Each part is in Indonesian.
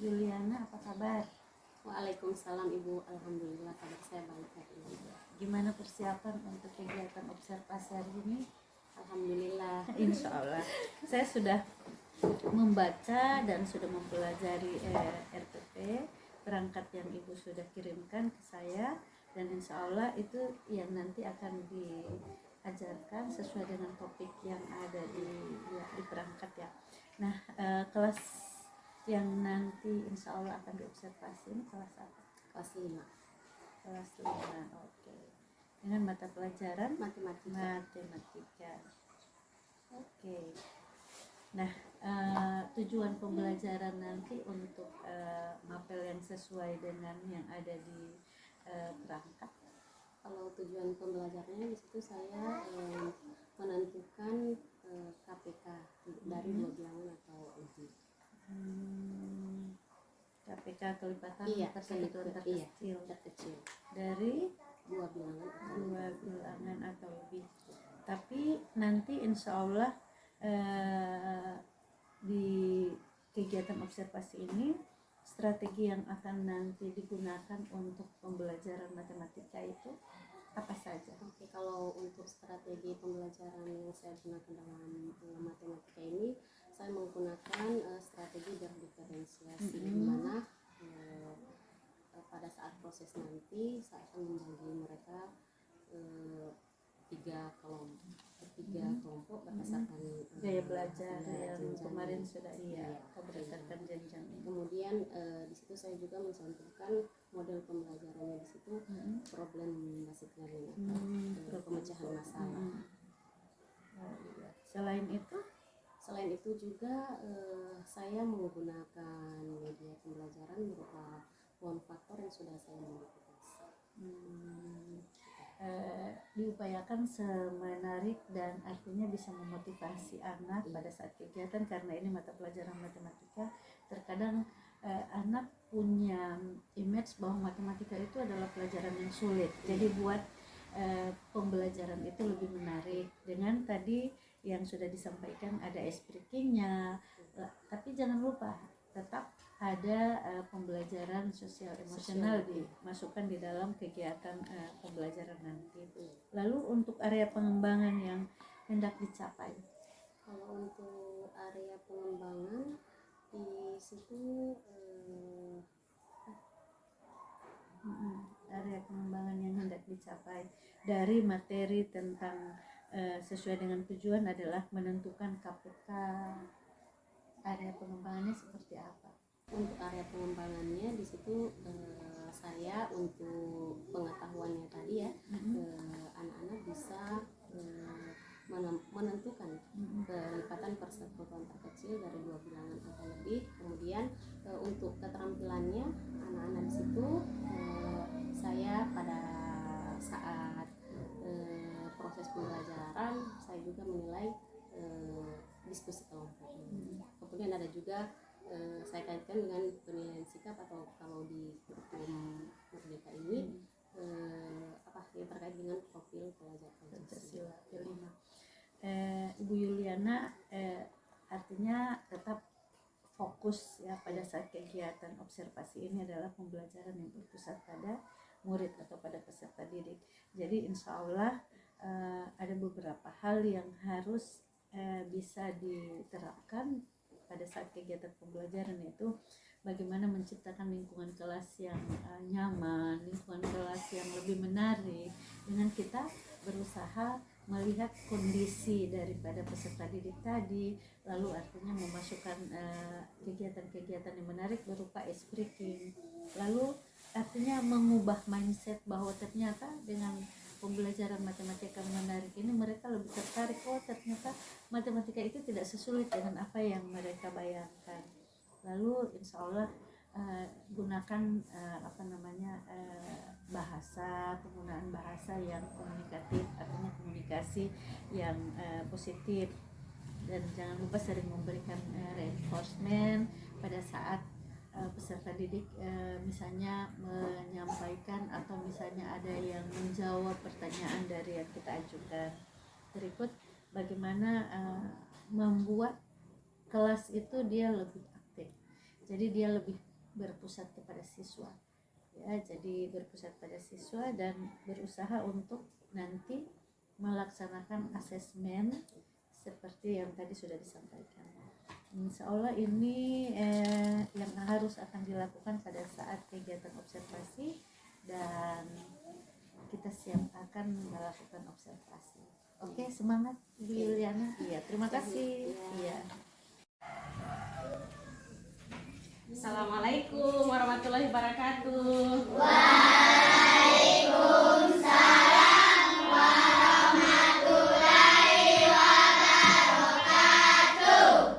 Juliana, apa kabar? Waalaikumsalam Ibu, alhamdulillah kabar saya baik hari ini. Gimana persiapan untuk kegiatan observasi hari ini? Alhamdulillah. Insya Allah. Saya sudah membaca dan sudah mempelajari RPP perangkat yang Ibu sudah kirimkan ke saya, dan insya Allah itu yang nanti akan diajarkan sesuai dengan topik yang ada di perangkat ya. Nah, kelas yang nanti insya Allah akan diobservasi ini kelas apa? Kelas 5 Kelas 5, oke. Dengan mata pelajaran matematika. Oke. Nah, tujuan pembelajaran nanti untuk mapel yang sesuai dengan yang ada di perangkat. Kalau tujuan pembelajarannya di situ saya menentukan KPK dari 2 bilangan atau lebih. KPK kelipatan persekutuan terkecil dari 2 bilangan atau lebih. Tapi nanti insya Allah di kegiatan observasi ini strategi yang akan nanti digunakan untuk pembelajaran matematika itu apa saja? Oke, kalau untuk strategi pembelajaran yang saya gunakan dalam matematika ini, saya menggunakan strategi berdiferensiasi, di mana pada saat proses nanti saya akan membagi mereka tiga kelompok berdasarkan gaya belajar yang jenjang. kemarin sudah berdasarkan jenjang. Kemudian di situ saya juga mencantumkan model pembelajarannya di situ, problem basic learning atau pemecahan masalah. Selain itu juga saya menggunakan media pembelajaran berupa one factor yang sudah saya modifikasi. Diupayakan semenarik dan artinya bisa memotivasi anak pada saat kegiatan, karena ini mata pelajaran matematika. Terkadang anak punya image bahwa matematika itu adalah pelajaran yang sulit, jadi buat pembelajaran itu lebih menarik. Dengan tadi yang sudah disampaikan ada ice breaking-nya, tapi jangan lupa tetap ada pembelajaran sosial emosional dimasukkan di dalam kegiatan pembelajaran nanti. Lalu untuk area pengembangan yang hendak dicapai, kalau untuk area pengembangan di situ area pengembangan yang hendak dicapai dari materi tentang sesuai dengan tujuan adalah menentukan KPK. Area pengembangannya seperti apa? Untuk area pengembangannya di situ saya untuk pengetahuannya tadi ya, anak-anak bisa menentukan kelipatan persekutuan terkecil dari 2 bilangan atau lebih. Kemudian untuk keterampilannya anak-anak di situ saya pada saat proses pembelajaran saya juga menilai diskusi kelompok. Kemudian ada juga saya kaitkan dengan penilaian sikap, atau kalau di kurikulum Merdeka ini yang terkait dengan profil pelajar Pancasila. Ibu Juliana artinya tetap fokus ya pada saat kegiatan observasi ini adalah pembelajaran yang berpusat pada murid atau pada peserta didik. Jadi insya Allah ada beberapa hal yang harus bisa diterapkan pada saat kegiatan pembelajaran, yaitu bagaimana menciptakan lingkungan kelas yang nyaman, lingkungan kelas yang lebih menarik, dengan kita berusaha melihat kondisi daripada peserta didik tadi, lalu artinya memasukkan kegiatan-kegiatan yang menarik berupa ice breaking, lalu artinya mengubah mindset bahwa ternyata dengan pembelajaran matematika menarik ini mereka lebih tertarik, ternyata matematika itu tidak sesulit dengan apa yang mereka bayangkan. Lalu insya Allah gunakan penggunaan bahasa yang komunikatif, artinya komunikasi yang positif, dan jangan lupa sering memberikan reinforcement pada saat peserta didik misalnya menyampaikan atau misalnya ada yang menjawab pertanyaan dari yang kita ajukan. Berikut bagaimana membuat kelas itu dia lebih aktif, jadi dia lebih berpusat kepada siswa. Ya, jadi berpusat pada siswa dan berusaha untuk nanti melaksanakan asesmen seperti yang tadi sudah disampaikan. Insya Allah ini yang harus akan dilakukan pada saat kegiatan observasi, dan kita siap akan melakukan observasi. Oke, semangat Bu Yuliana. Iya, terima kasih. Iya. Assalamualaikum warahmatullahi wabarakatuh.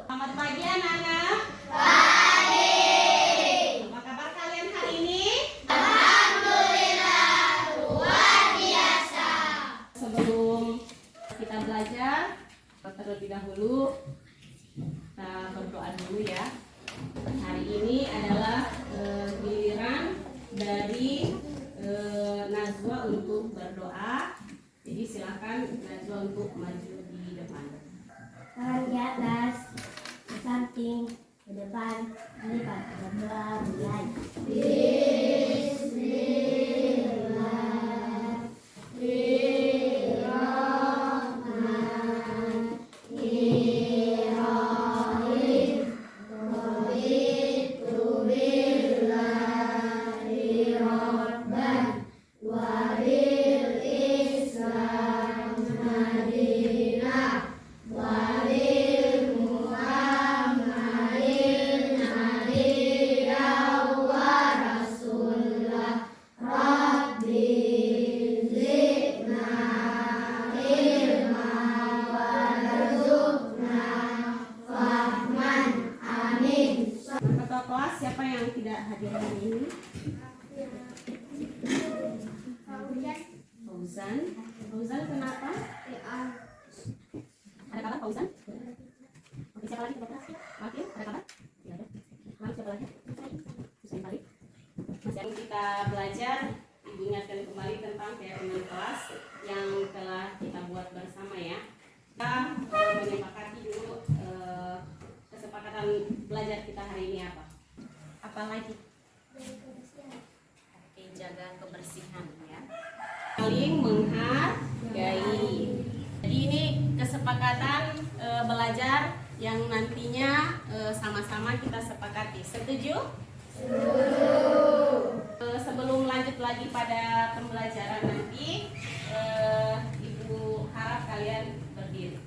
Selamat pagi anak-anak. Apa kabar kalian hari ini? Sebelum kita belajar, terlebih dahulu kita berdoa dulu ya. Hari ini adalah giliran dari Najwa untuk berdoa. Jadi silakan Najwa untuk maju di depan. Tangan di atas, ke samping, ke depan, lipat, berdoa, mulai. Ketua kelas siapa yang tidak hadir hari ini? Fauzan. Fauzan kenapa? Ada kabar Fauzan? Oke, siapa lagi ketua kelas? Makin, ada kabar? Tidak ada. Lalu siapa lagi? Husain Balik. Masih akan kita belajar, Ibu ingatkan kembali tentang keyakinan kelas yang telah kita buat bersama ya. Kita menyepakati dulu kesepakatan belajar kita hari ini apa? Apa lagi? Oke, jaga kebersihan ya. Saling menghargai. Jadi ini kesepakatan belajar yang nantinya sama-sama kita sepakati. Setuju? Sebelum lanjut lagi pada pembelajaran nanti, Ibu harap kalian berdiri.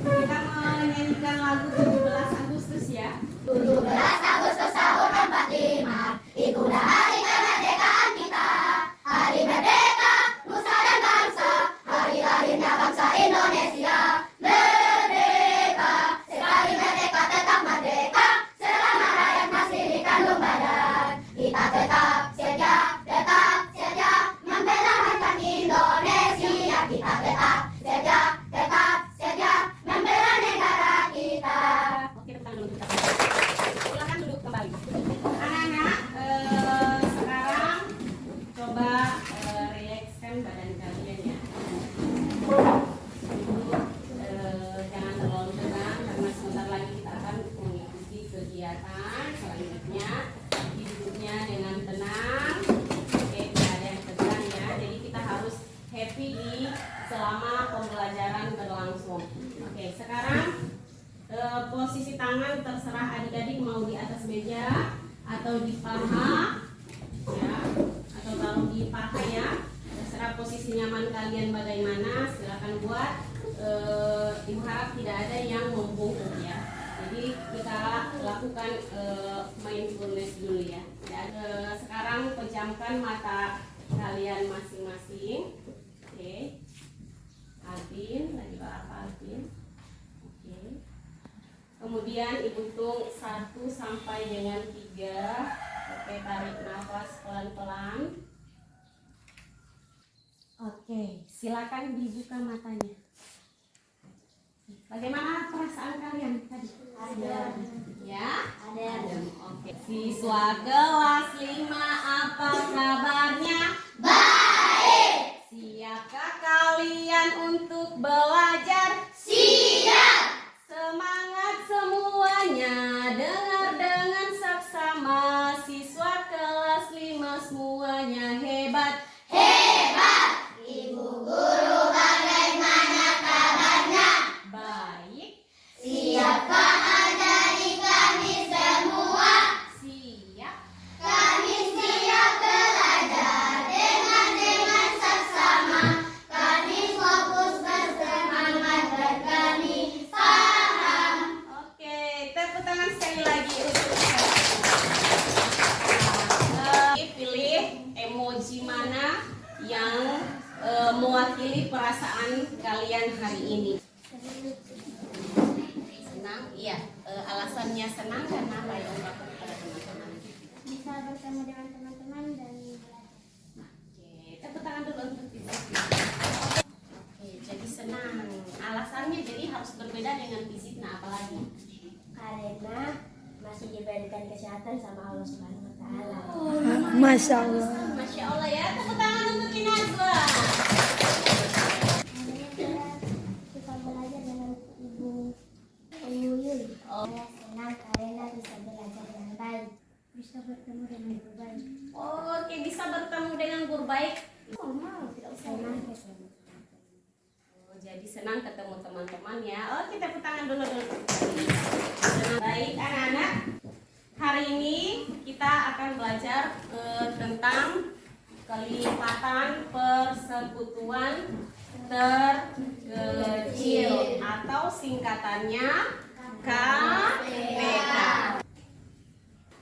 Kita menyanyikan lagu 17 Agustus ya. 17 Agustus tahun 45, itulah hari kemerdekaan kita. Hari merdeka, nusa dan bangsa, hari lahirnya bangsa Indonesia. Merdeka, sekali merdeka tetap merdeka, selama rakyat masih dikandung badan. Kita tetap setia, membela harkat Indonesia. Kita tetap setia, membela negara kita. Oke, tepuk tangan dulu kita. Silakan duduk kembali. Anak-anak, sekarang coba rilekskan badan kalian ya. Jangan terlalu tegang karena sebentar lagi kita akan mengikuti kegiatan selanjutnya. Duduknya dengan tenang. Oke, tidak ada yang tegang ya. Jadi kita harus happy selama pembelajaran berlangsung. Oke, sekarang posisi tangan terserah adik-adik mau di atas meja atau di paha ya, atau taruh di paha ya, terserah posisi nyaman kalian bagaimana, silakan buat. Ibu harap tidak ada yang membungkuk ya, jadi kita lakukan mindfulness dulu ya. Sekarang pejamkan mata kalian masing-masing. Oke, Alvin, lagi apa Alvin? Oke. Kemudian Ibu hitung 1 sampai dengan 3. Oke, tarik nafas pelan-pelan. Oke, silakan dibuka matanya. Bagaimana perasaan kalian tadi? Adem. Ya? Adem. Oke. Siswa kelas 5, apa kabarnya? Siapkah kalian untuk belajar? Siap. Semangat semuanya, dengar dengan hari ini? Senang, iya. Alasannya senang karena apa ya kepada teman-teman? Bisa bertemu dengan teman-teman dan Oke, tepuk tangan dulu untuk fisiknya. Oke, jadi senang. Alasannya jadi harus berbeda dengan fisik. Nah, apalagi? karena masih diberikan kesehatan sama Allah Subhanahu wa taala. Masya Allah. Masya Allah ya, tepuk tangan untuk Inazwa. Karena saya suka belajar dengan Ibu Yuyun. Saya senang karena bisa belajar dengan baik. Bisa bertemu dengan guru baik. Oke, bisa bertemu dengan guru baik. Normal, tidak usah. Senang ketemu. Jadi senang ketemu teman-teman ya. Oke, tepuk tangan dulu. Senang. Baik anak-anak, hari ini kita akan belajar tentang kelipatan persekutuan terkecil atau singkatannya KPK.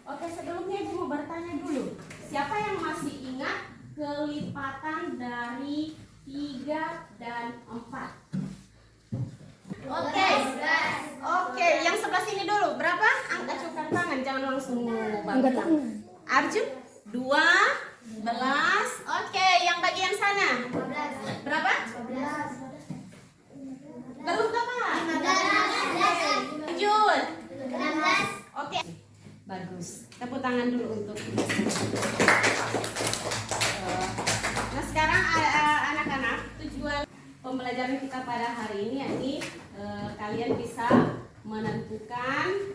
Oke, sebelumnya Ibu mau bertanya dulu. Siapa yang masih ingat kelipatan dari 3 dan 4? Oke, yang sebelah sini dulu. Berapa? Angkat cukar tangan, jangan langsung bangkit. Arjun 12. Oke, yang bagian sana. Berapa? Belum berapa? Jun. Oke. Bagus. Tepuk tangan dulu untuk nah sekarang anak-anak, tujuan pembelajaran kita pada hari ini yakni kalian bisa menentukan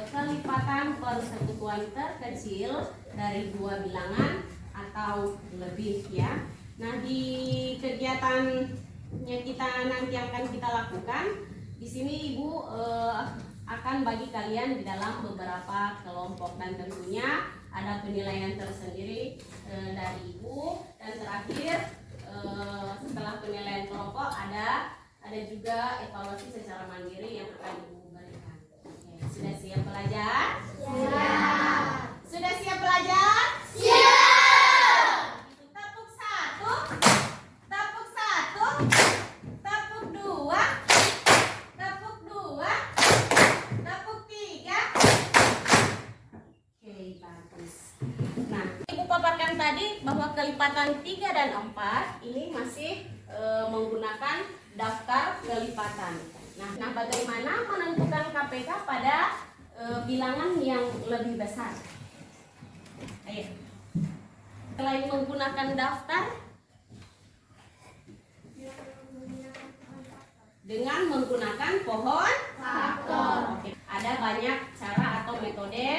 kelipatan persekutuan terkecil dari 2 bilangan atau lebih ya. Nah, di kegiatannya kita nanti akan kita lakukan di sini Ibu akan bagi kalian di dalam beberapa kelompok dan tentunya ada penilaian tersendiri dari Ibu, dan terakhir setelah penilaian kelompok ada juga evaluasi secara mandiri yang akan Ibu berikan. Oke, sudah siap belajar? Siap. Sudah siap belajar? Siap. Tepuk 1, tepuk 1, tepuk 2, tepuk 2, tepuk 3. Oke, bagus. Nah, Ibu paparkan tadi bahwa kelipatan 3 dan 4 ini masih menggunakan daftar kelipatan. Nah, bagaimana menentukan KPK pada bilangan yang lebih besar? Ayo. Selain menggunakan daftar, dengan menggunakan pohon faktor. Oke. Ada banyak cara atau metode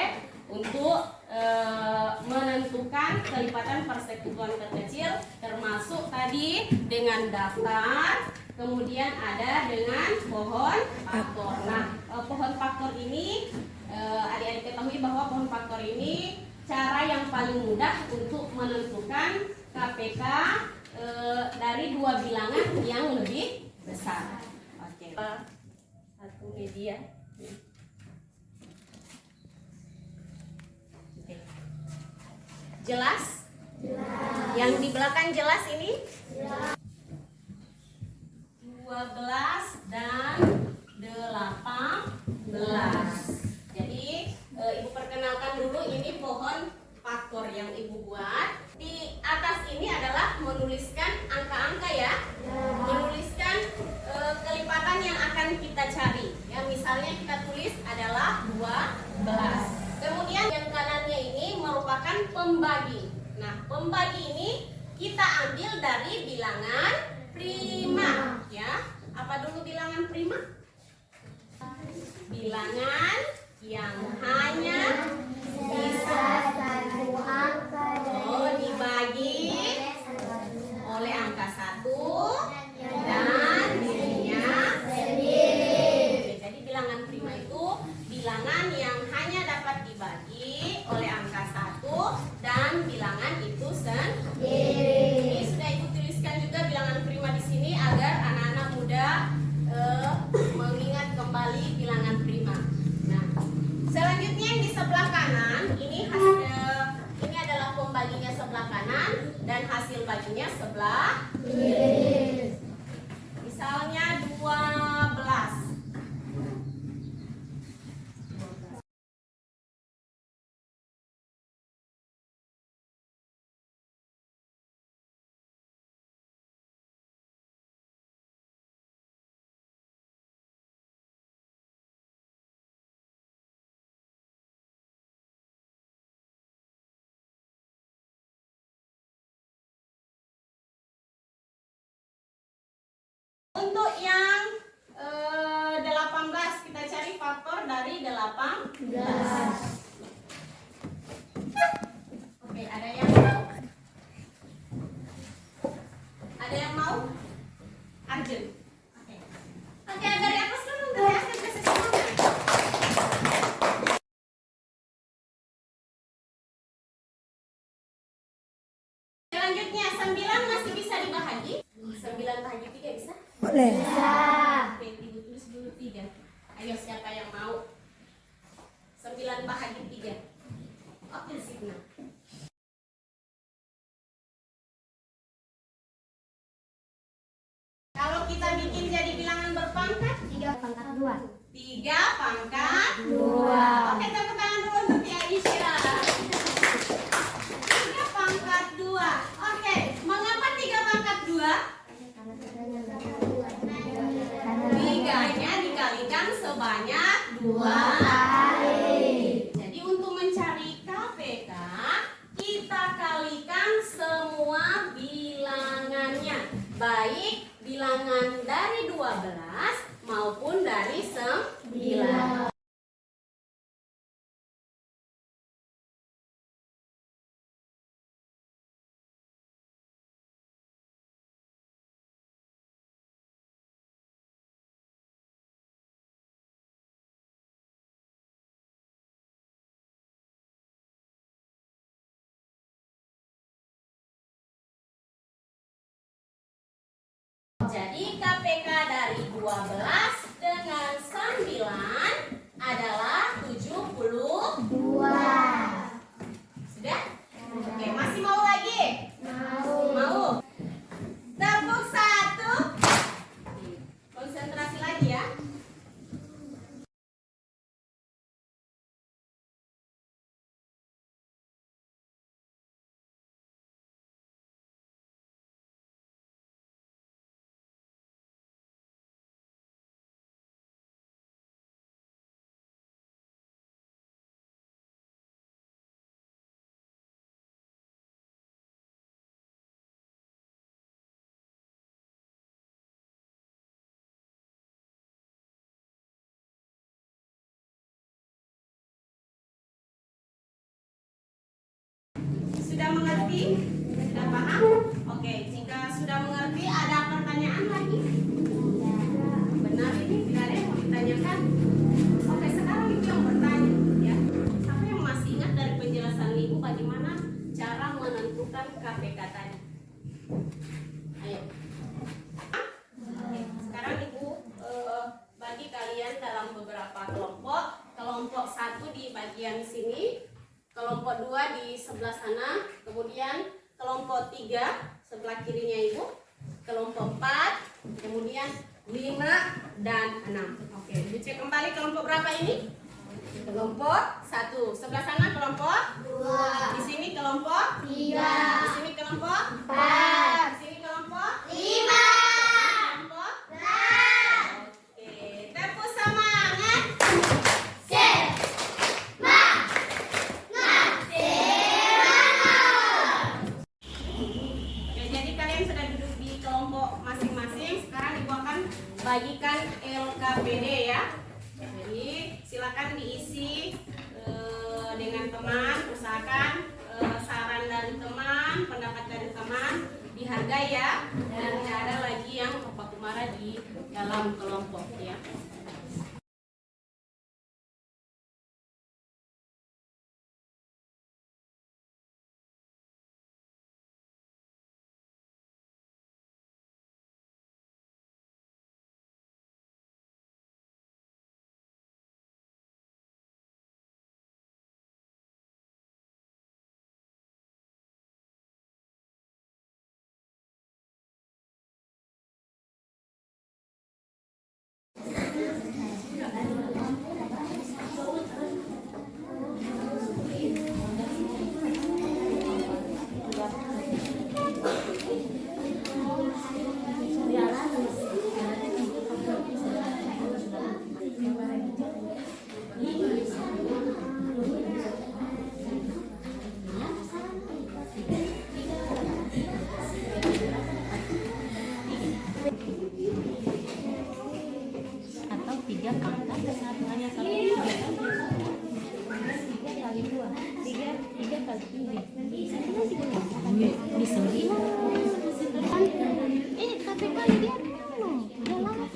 untuk menentukan kelipatan persekutuan terkecil, termasuk tadi dengan daftar, kemudian ada dengan pohon faktor. Nah, pohon faktor ini adik-adik ketahui bahwa pohon faktor ini cara yang paling mudah untuk menentukan KPK dari 2 bilangan yang lebih besar. Oke. Satu media. Jelas? Jelas. Yang di belakang jelas ini? Jelas. 12 dan 18. Jadi Ibu perkenalkan dulu, ini pohon faktor yang Ibu buat. Di atas ini adalah menuliskan angka-angka ya. Menuliskan kelipatan yang akan kita cari. Ya, misalnya kita tulis adalah 12. Kemudian yang kanannya ini merupakan pembagi. Nah, pembagi ini kita ambil dari bilangan prima, ya. Apa dulu bilangan prima? Bilangan yang hanya bisa satu angka dibagi oleh angka 1 dan dirinya sendiri. Jadi bilangan prima itu bilangan yang hanya dapat dibagi oleh angka 1 dan bilangan itu sendiri. Ini sudah Ibu tuliskan juga bilangan prima di sini agar anak-anak muda mengingat kembali bilangan prima. Nah, selanjutnya yang di sebelah kanan ini ini adalah pembaginya sebelah kanan dan hasil baginya sebelah kiri. Misalnya untuk yang 18 kita cari faktor dari 18. Oke, ada yang mau? Ada yang mau? Arjun. Oke, dari atas dulu, dari atas kasih semuanya. Selanjutnya 9 masih bisa dibahagi. 9 bahagi 3 bisa? Boleh. Oke, ibu tulis dulu 3. Ayo siapa yang mau? 9 bahagi 3. Oke, Signa. Kalau kita bikin jadi bilangan berpangkat 3 pangkat 2. 3 pangkat 2. Oke, tepuk tangan dulu untuk Tia Aisyah. 3 pangkat 2. Oke, mengapa 3 pangkat 2? Tiganya dikalikan sebanyak 2 kali. Jadi untuk mencari KPK, kita kalikan semua bilangannya. Baik bilangan dari 12 maupun dari 9. Jadi KPK dari 12 dengan 9 adalah 72. Sudah? Oke, masih mau lagi? Mau. Tepuk 1. Konsentrasi lagi ya. Sudah mengerti? Sudah paham? Oke, jika sudah mengerti, ada pertanyaan lagi? Benar ini? Tidak ada yang mau ditanyakan? Oke, sekarang Ibu yang bertanya ya. Siapa yang masih ingat dari penjelasan Ibu bagaimana cara menentukan KPK tadi? Ayo. Oke, sekarang Ibu bagi kalian dalam beberapa kelompok. Kelompok 1 di bagian sini, kelompok 2 di sebelah sana, kemudian kelompok 3 sebelah kirinya Ibu, kelompok 4, kemudian 5 dan 6. Oke, Ibu cek kembali kelompok berapa ini? Kelompok 1. Sebelah sana kelompok 2. Di sini kelompok 3. Di sini kelompok 4. Di sini kelompok 5. Kelompok 6. Oke, tepuk semangat. Bagikan LKPD ya. Jadi silakan diisi dengan teman, usahakan saran dari teman, pendapat dari teman dihargai ya, dan tidak ada lagi yang baku marah di dalam kelompok ya. kali 2, 3 kali 3. Bisa bilang. Tapi kali dia dalam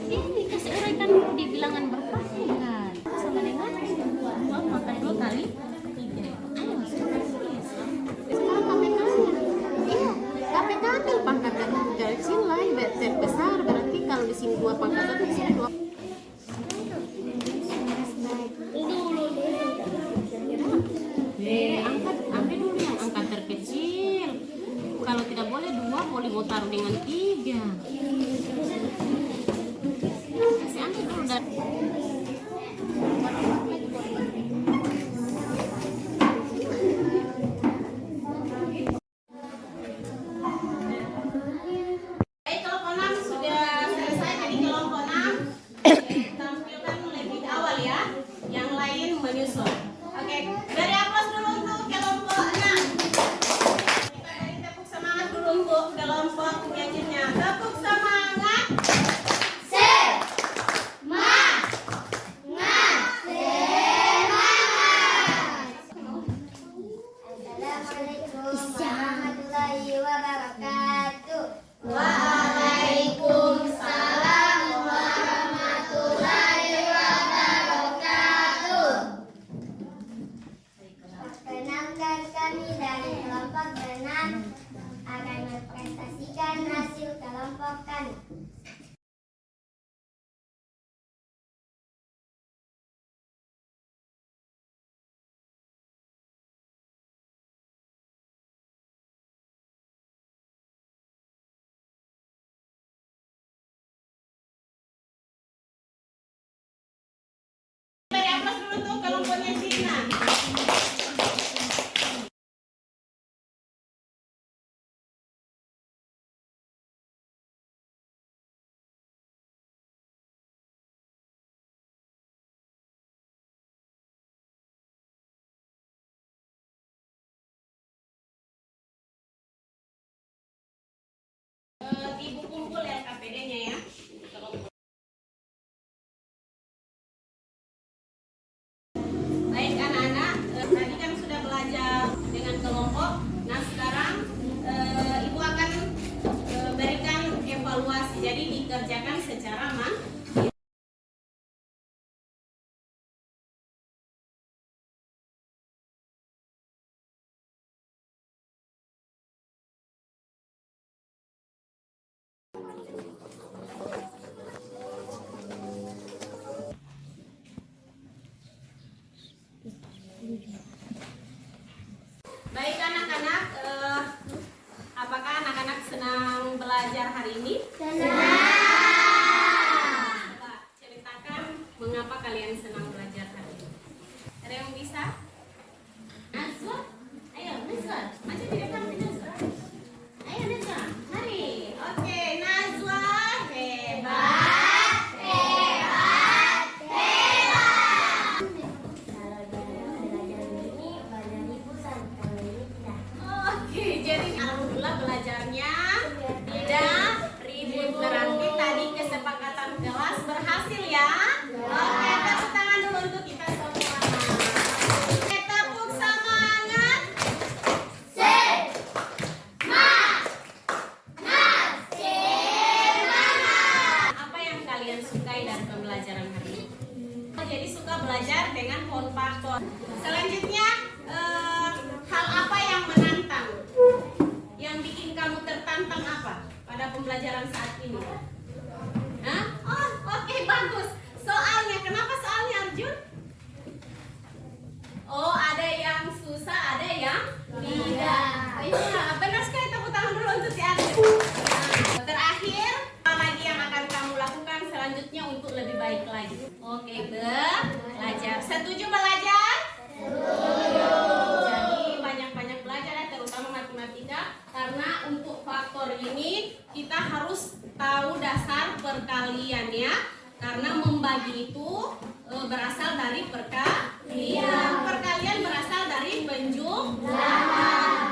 dia dikasih uraikan di bilangan berapa kan? Sama dengan makan 2 kali 3. Ayo sekarang KPK ambil pangkat kecil lah, besar berarti kalau di sini 2 pangkat satu di sini 2. Ambil dulu yang angka terkecil. Kalau tidak boleh 2, boleh mau taruh dengan 3. Kasih ambil dulu dan kelompok 6 sudah selesai. Jadi kelompok 6 tampilkan lebih awal ya. Yang lain menyusul. Oke, dari aplaus dulu untuk kelompok 6. Kita beri tepuk semangat dulu untuk kelompok penyajinya. Tepuk semangat. Assalamualaikum warahmatullahi wabarakatuh. Waalaikumsalam warahmatullahi wabarakatuh. Perkenalkan, kami dari kelompok 6 akan mempresentasikan hasil kelompok kami. Beri aplaus dulu untuk kelompoknya Cina. Ibu kumpul LKPD-nya ya. Baik anak-anak, tadi kan sudah belajar dengan kelompok. Nah sekarang Ibu akan berikan evaluasi. Jadi dikerjakan secara Baik anak-anak, apakah anak-anak senang belajar hari ini? Coba ceritakan mengapa kalian senang belajar hari ini. Ada yang bisa? Nazwa? Ayo Nazwa, maju di depan Nazwa. Ayo Nazwa, mari. Oke, Nazwa hebat. Oke, jadi alhamdulillah belajarnya tidak ribut, berarti tadi kesepakatan kelas berhasil ya. Oke, tepuk tangan dulu untuk kita semua. Oke, tepuk semangat. Apa yang kalian sukai dari pembelajaran hari ini? Jadi suka belajar dengan pohon faktor. Selanjutnya hal apa yang menantang? Yang bikin kamu tertantang apa pada pembelajaran saat ini? Hah? Oh, oke, bagus. Soalnya, kenapa soalnya Arjun? Oh, ada yang susah, ada yang tidak. Iya, benar sekali. Tepuk tangan dulu untuk si Arjun. Nah, terakhir, apa lagi yang akan kamu lakukan selanjutnya untuk lebih baik lagi? Oke, belajar. Setuju belajar? Jadi banyak-banyak belajar ya, terutama matematika, karena untuk faktor ini kita harus tahu dasar perkalian ya, karena membagi itu berasal dari perkalian berasal dari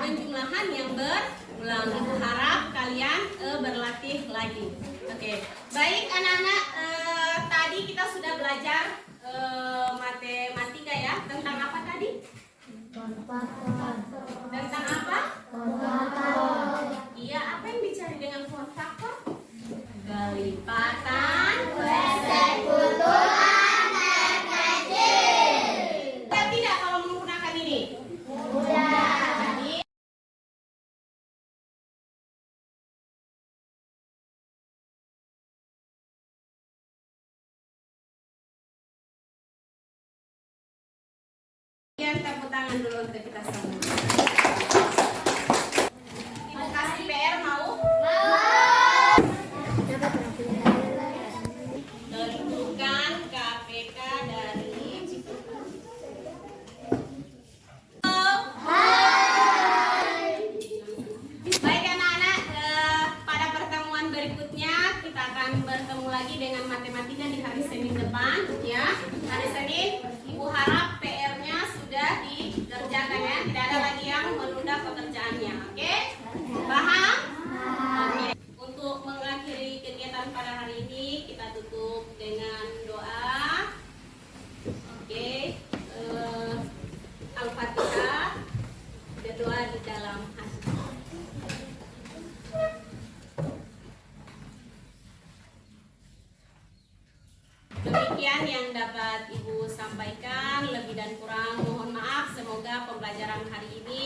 penjumlahan yang berulang. Harap kalian berlatih lagi. Oke, baik anak-anak, tadi kita sudah belajar matematika ya, tentang apa tadi? tadi? Tentang apa? Iya, apa yang dicari dengan pohon faktor? Kelipatan persekutuan terkecil. Sudah tidak kalau menggunakan ini? Jadi ya, tepuk tangan dulu untuk kita semua. Ibu kasih PR mau? Tentukan KPK dari Baik anak-anak, pada pertemuan berikutnya kita akan bertemu lagi dengan matematika di hari Senin depan ya. Hari Senin, Ibu harap PR-nya sudah dikerjakan ya. Tidak ada lagi yang menunda pekerjaannya. Oke? Paham? Oke. Untuk mengakhiri kegiatan pada hari ini kita tutup dengan doa. Oke. Al-Fatihah. Doa di dalam hati. Demikian yang dapat Ibu sampaikan, lebih dan kurang mohon maaf. Semoga pembelajaran hari ini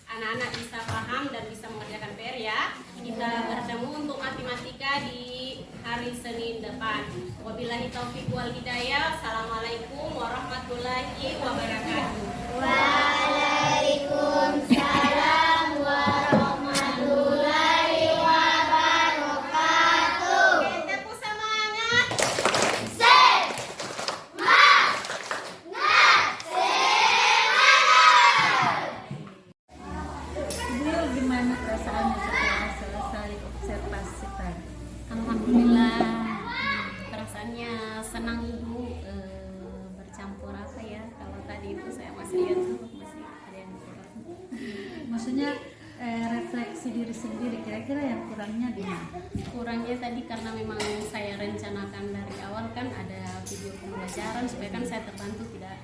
anak-anak bisa paham dan bisa mengerjakan PR ya. Kita bertemu untuk matematika di hari Senin depan. Wabillahi taufiq wal hidayah. Assalamualaikum warahmatullahi wabarakatuh. Waalaikumsalam warahmatullahi wabarakatuh. Tepuk semangat. Ibu gimana perasaannya setelah selesai observasi tadi? Alhamdulillah, perasaannya senang Ibu, bercampur apa ya, kalau tadi itu saya masih lihat tuh masih ada yang kurang. Maksudnya refleksi diri sendiri, kira-kira yang kurangnya di mana? Kurangnya tadi karena memang saya rencanakan dari awal kan ada video pembelajaran supaya kan saya terbantu tidak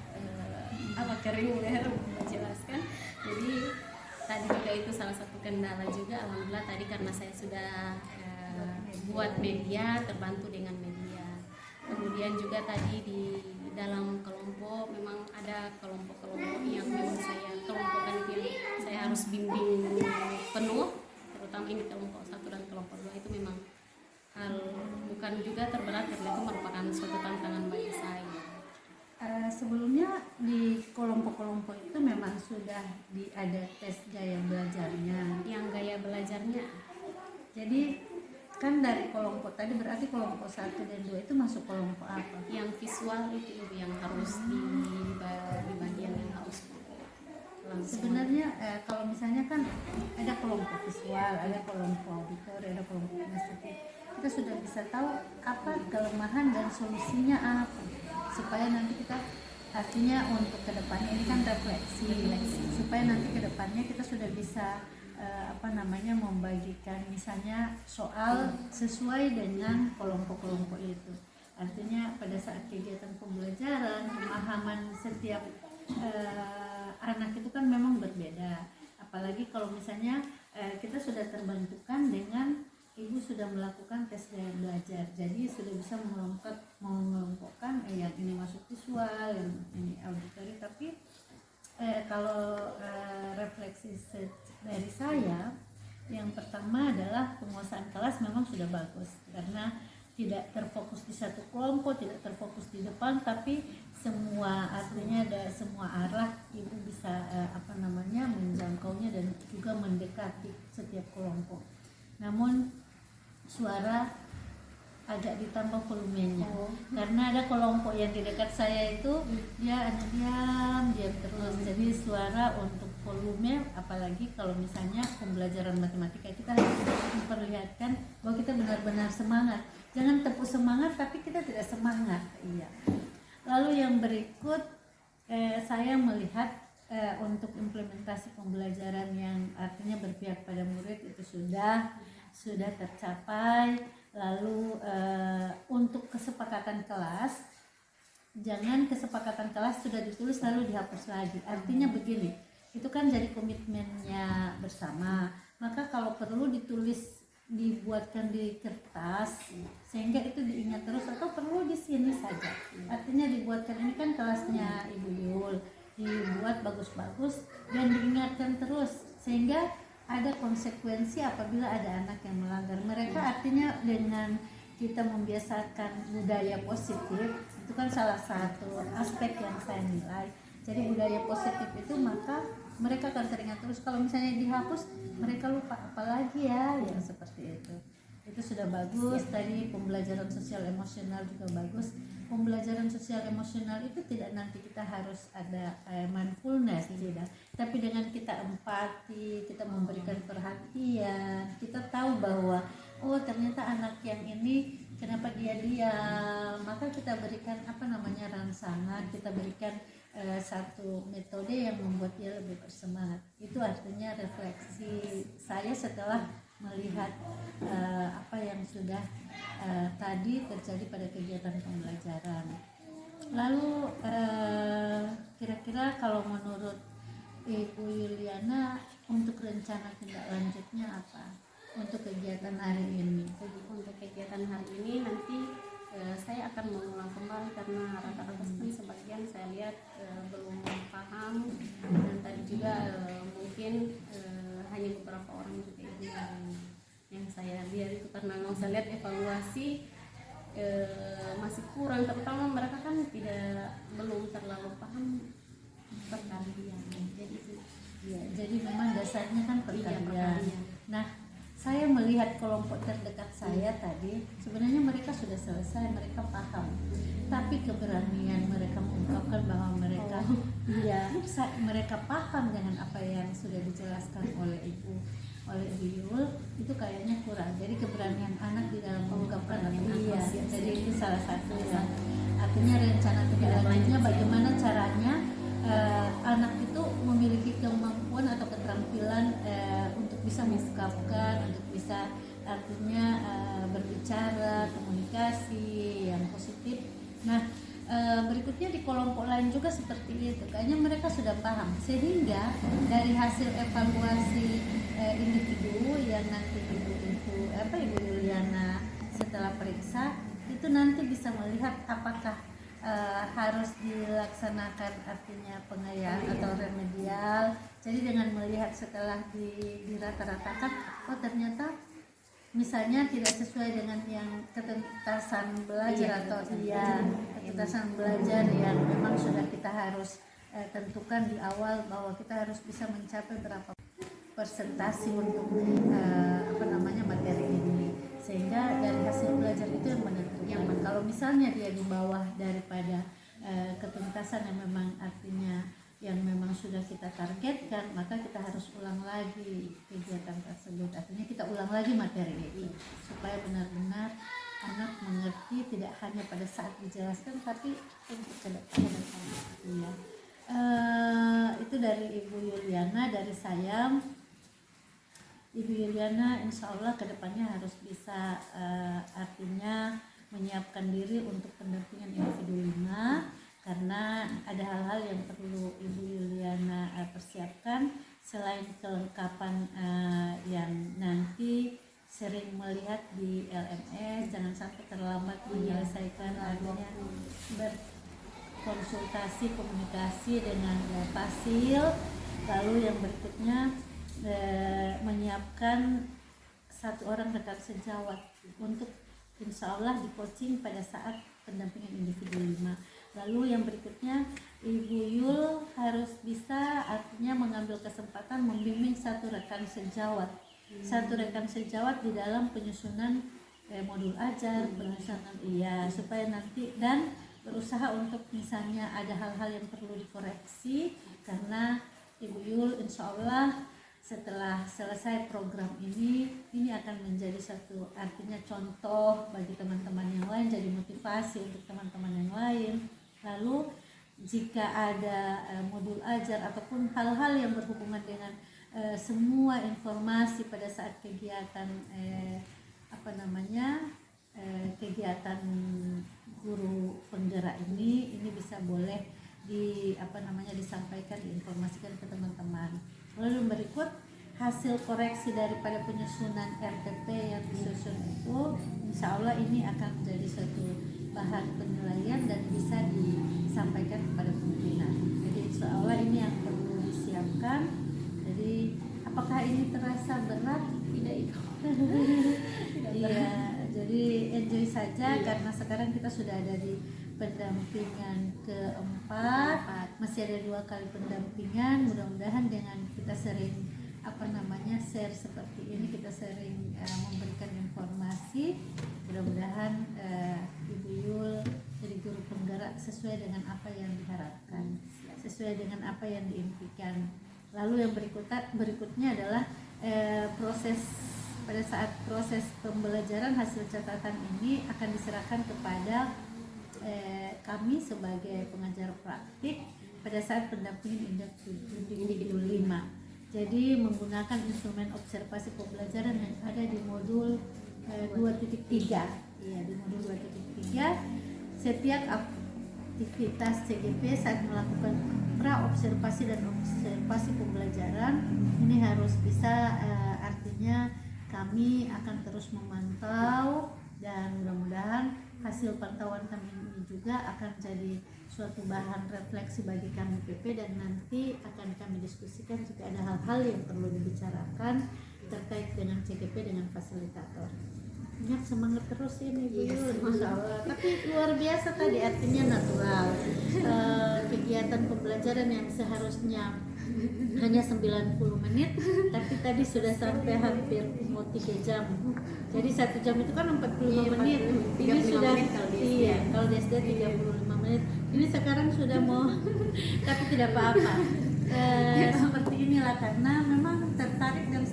kering menjelaskan. Jadi tadi juga itu salah satu kendala juga. Alhamdulillah tadi karena saya sudah buat media, terbantu dengan media. Kemudian juga tadi di dalam kelompok memang ada kelompok-kelompok yang memang saya kelompokkan, yang saya harus bimbing penuh, terutama ini kelompok 1 dan kelompok 2 itu memang hal bukan juga terberat karena itu merupakan suatu tantangan bagi saya. Sebelumnya di kelompok-kelompok itu memang sudah ada tes gaya belajarnya. Yang gaya belajarnya Jadi kan dari kelompok tadi berarti kelompok 1 dan 2 itu masuk kelompok apa? yang visual itu yang harus di bagian yang harus langsung. Sebenarnya kalau misalnya kan ada kelompok visual, ada kelompok auditor, ada kelompok kinestetik, kita sudah bisa tahu apa kelemahan dan solusinya apa, supaya nanti kita artinya untuk kedepannya ini kan refleksi, supaya nanti kedepannya kita sudah bisa membagikan misalnya soal sesuai dengan kelompok-kelompok itu. Artinya pada saat kegiatan pembelajaran, pemahaman setiap anak itu kan memang berbeda. Apalagi kalau misalnya kita sudah terbentukan dengan ibu sudah melakukan tes gaya belajar, jadi sudah bisa mengelompokkan yang ini masuk visual, yang ini auditory. Tapi kalau refleksi dari saya, yang pertama adalah penguasaan kelas memang sudah bagus karena tidak terfokus di satu kelompok, tidak terfokus di depan, tapi semua artinya ada semua arah ibu bisa menjangkaunya dan juga mendekati setiap kelompok. Namun suara agak ditambah volumenya karena ada kelompok yang di dekat saya itu dia diam terus, jadi suara untuk volume, apalagi kalau misalnya pembelajaran matematika kita harus memperlihatkan bahwa kita benar-benar semangat, jangan tepuk semangat tapi kita tidak semangat. Iya. Lalu yang berikut saya melihat untuk implementasi pembelajaran yang artinya berpihak pada murid itu sudah tercapai. Lalu untuk kesepakatan kelas jangan kesepakatan kelas sudah ditulis lalu dihapus lagi. Artinya begini, itu kan jadi komitmennya bersama. Maka kalau perlu ditulis, dibuatkan di kertas sehingga itu diingat terus, atau perlu di sini saja. Artinya dibuatkan, ini kan kelasnya Ibu Yul, dibuat bagus-bagus dan diingatkan terus sehingga ada konsekuensi apabila ada anak yang melanggar. Mereka artinya dengan kita membiasakan budaya positif, itu kan salah satu aspek yang saya nilai. Jadi budaya positif itu maka mereka akan teringat terus. Kalau misalnya dihapus, mereka lupa apalagi ya, yang seperti itu. Itu sudah bagus. Tadi pembelajaran sosial emosional juga bagus. Pembelajaran sosial emosional itu tidak nanti kita harus ada mindfulness, tidak. Tapi dengan kita empati, kita memberikan perhatian, kita tahu bahwa oh ternyata anak yang ini kenapa dia diam, maka kita berikan rangsangan, kita berikan satu metode yang membuat dia lebih bersemangat. Itu artinya refleksi saya setelah melihat apa yang sudah tadi terjadi pada kegiatan pembelajaran. Lalu kira-kira kalau menurut Ibu Yuliana untuk rencana tindak lanjutnya apa untuk kegiatan hari ini? Untuk kegiatan hari ini nanti saya akan mengulang kembali karena rata-rata sebagian saya lihat belum paham, dan tadi juga mungkin hanya beberapa orang juga itu yang saya lihat itu karena mau saya lihat evaluasi masih kurang, terutama mereka kan belum terlalu paham perkalian. Jadi memang dasarnya kan perkalian. Perkalian. Nah, saya melihat kelompok terdekat saya tadi, sebenarnya mereka sudah selesai, mereka paham. Tapi keberanian mereka mengungkapkan bahwa mereka mereka paham dengan apa yang sudah dijelaskan oleh Ibu Yul, itu kayaknya kurang. Jadi keberanian anak di dalam mengungkapkan jadi itu salah satu yang artinya rencana tindak lanjutnya bagaimana caranya anak itu memiliki kemampuan atau keterampilan untuk bisa mengungkapkan, untuk bisa artinya berbicara, komunikasi yang positif. Nah, berikutnya di kelompok lain juga seperti itu. Kayaknya mereka sudah paham, sehingga dari hasil evaluasi individu yang nanti Ibu Yuliana setelah periksa itu nanti bisa melihat apakah harus dilaksanakan artinya pengayaan atau remedial. Jadi dengan melihat setelah dirata-ratakan, oh ternyata misalnya tidak sesuai dengan yang ketuntasan belajar ketuntasan belajar yang memang sudah kita harus tentukan di awal bahwa kita harus bisa mencapai berapa persentase untuk materi ini, sehingga dari hasil belajar itu yang menentukan. Kalau misalnya dia di bawah daripada ketuntasan yang memang artinya yang memang sudah kita targetkan, maka kita harus ulang lagi kegiatan tersebut. Artinya kita ulang lagi materi itu supaya benar-benar anak mengerti, tidak hanya pada saat dijelaskan tapi untuk ke depan. Itu dari Ibu Yuliana. Dari saya, Ibu Yuliana insya Allah kedepannya harus bisa artinya menyiapkan diri untuk pendampingan individu 5, karena ada hal-hal yang perlu Ibu Yuliana persiapkan selain kelengkapan yang nanti sering melihat di LMS. Jangan sampai terlambat menyelesaikan, artinya berkonsultasi komunikasi dengan Pasil. Lalu yang berikutnya menyiapkan satu orang rekan sejawat untuk insya Allah di coaching pada saat pendampingan individu 5. Lalu yang berikutnya Ibu Yul harus bisa artinya mengambil kesempatan membimbing satu rekan sejawat di dalam penyusunan modul ajar, penyusunan supaya nanti, dan berusaha untuk misalnya ada hal-hal yang perlu dikoreksi, karena Ibu Yul insya Allah setelah selesai program ini akan menjadi satu artinya contoh bagi teman-teman yang lain, jadi motivasi untuk teman-teman yang lain. Lalu jika ada modul ajar ataupun hal-hal yang berhubungan dengan semua informasi pada saat kegiatan kegiatan guru penggerak ini bisa boleh disampaikan, diinformasikan ke teman-teman. Lalu berikut hasil koreksi daripada penyusunan RTP yang disusun itu, insya Allah ini akan menjadi suatu bahan penilaian dan bisa disampaikan kepada pimpinan. Jadi insya Allah ini yang perlu disiapkan. Jadi apakah ini terasa berat? Tidak itu. Iya, jadi enjoy saja karena sekarang kita sudah ada di pendampingan keempat, masih ada 2 kali pendampingan. Mudah-mudahan dengan kita sering share seperti ini, kita sering memberikan informasi, mudah-mudahan Ibu Yul jadi guru penggerak sesuai dengan apa yang diharapkan, sesuai dengan apa yang diimpikan. Lalu yang berikutnya adalah pada saat proses pembelajaran hasil catatan ini akan diserahkan kepada kami sebagai pengajar praktik pada saat pendampingan individu 5. Jadi menggunakan instrumen observasi pembelajaran yang ada di modul 2.3. Iya, di modul 2.3 setiap aktivitas CGP saat melakukan pra-observasi dan observasi pembelajaran ini harus bisa, artinya kami akan terus memantau dan mudah-mudahan hasil pantauan kami ini juga akan jadi suatu bahan refleksi bagi kami PP dan nanti akan kami diskusikan jika ada hal-hal yang perlu dibicarakan terkait dengan CGP dengan fasilitator. Ingat semangat terus ini Bu Yul, Masya Allah. Tapi luar biasa tadi, artinya natural. Kegiatan pembelajaran yang seharusnya hanya 90 menit tapi tadi sudah sampai hampir mau 3 jam. Jadi 1 jam itu kan 45 menit. Ini sudah kalau di SD 35 menit. Ini sekarang sudah mau tapi tidak apa-apa. Seperti inilah karena memang tertarik dan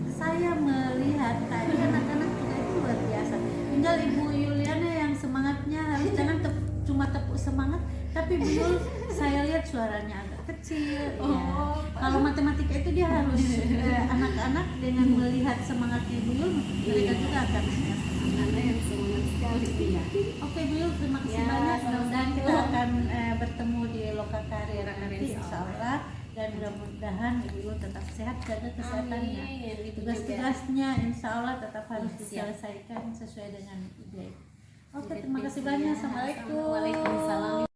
saya melihat tadi anak-anak kita itu luar biasa. Tinggal Ibu Yuliana yang semangatnya harus jangan cuma tepuk semangat, tapi Bu Yul saya lihat suaranya agak kecil. Ya. Kalau matematika itu dia harus anak-anak dengan melihat semangatnya Bu Yul, mereka juga akan Anak-anak yang semangat sekali. ya. Oke Bu Yul, terima kasih banyak. Mudah-mudahan kita akan bertemu di Lokakarir nanti insyaallah, dan mudah-mudahan Ibu Yul tetap sehat, jaga kesehatannya. Tugas-tugasnya insyaallah tetap harus diselesaikan sesuai dengan ide. Oke, terima kasih banyak. Assalamualaikum. Waalaikumsalam.